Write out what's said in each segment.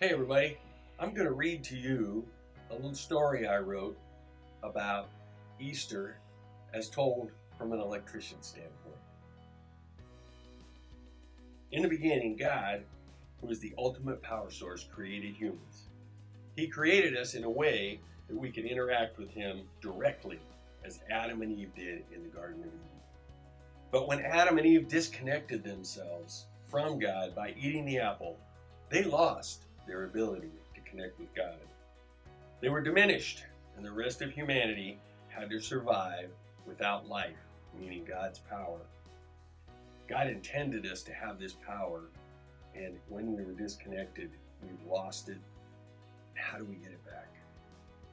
Hey everybody, I'm going to read to you a little story I wrote about Easter as told from an electrician standpoint. In the beginning, God, who is the ultimate power source, created humans. He created us in a way that we can interact with Him directly, as Adam and Eve did in the Garden of Eden. But when Adam and Eve disconnected themselves from God by eating the apple, they lost their ability to connect with God. They were diminished, and the rest of humanity had to survive without life, meaning God's power. God intended us to have this power, and when we were disconnected, we've lost it. How do we get it back?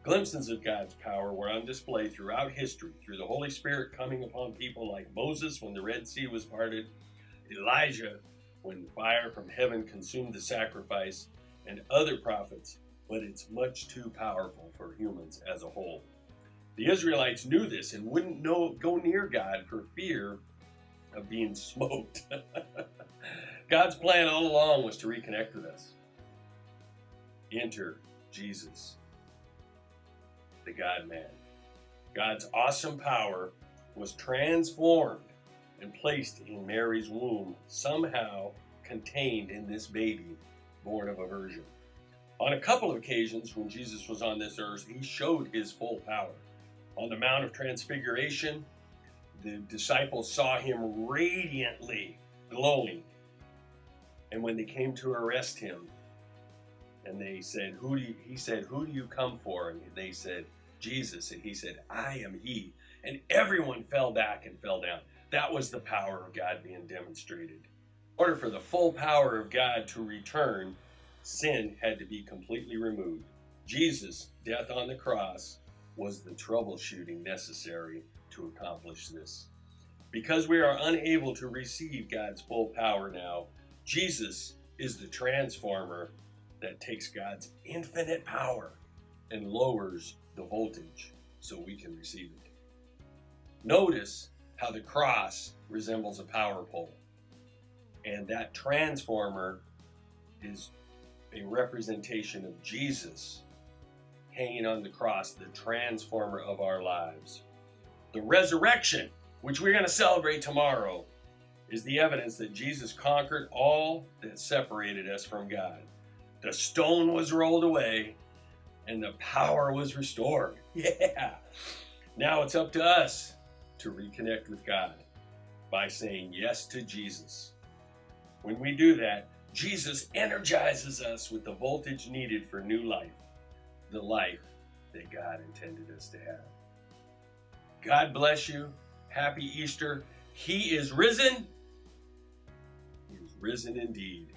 Glimpses of God's power were on display throughout history, through the Holy Spirit coming upon people like Moses when the Red Sea was parted, Elijah when fire from heaven consumed the sacrifice, and other prophets, but it's much too powerful for humans as a whole. The Israelites knew this and wouldn't go near God for fear of being smoked. God's plan all along was to reconnect with us. Enter Jesus, the God-man. God's awesome power was transformed and placed in Mary's womb, somehow contained in this baby born of a virgin. On a couple of occasions when Jesus was on this earth, he showed his full power. On the Mount of Transfiguration, the disciples saw him radiantly glowing. And when they came to arrest him, and they said, he said, "Who do you come for?" And they said, "Jesus." And he said, "I am he." And everyone fell back and fell down. That was the power of God being demonstrated. In order for the full power of God to return, sin had to be completely removed. Jesus' death on the cross was the troubleshooting necessary to accomplish this. Because we are unable to receive God's full power now, Jesus is the transformer that takes God's infinite power and lowers the voltage so we can receive it. Notice how the cross resembles a power pole. And that transformer is a representation of Jesus hanging on the cross, the transformer of our lives. The resurrection, which we're going to celebrate tomorrow, is the evidence that Jesus conquered all that separated us from God. The stone was rolled away and the power was restored. Yeah. Now it's up to us to reconnect with God by saying yes to Jesus. When we do that, Jesus energizes us with the voltage needed for new life, the life that God intended us to have. God bless you. Happy Easter. He is risen. He is risen indeed.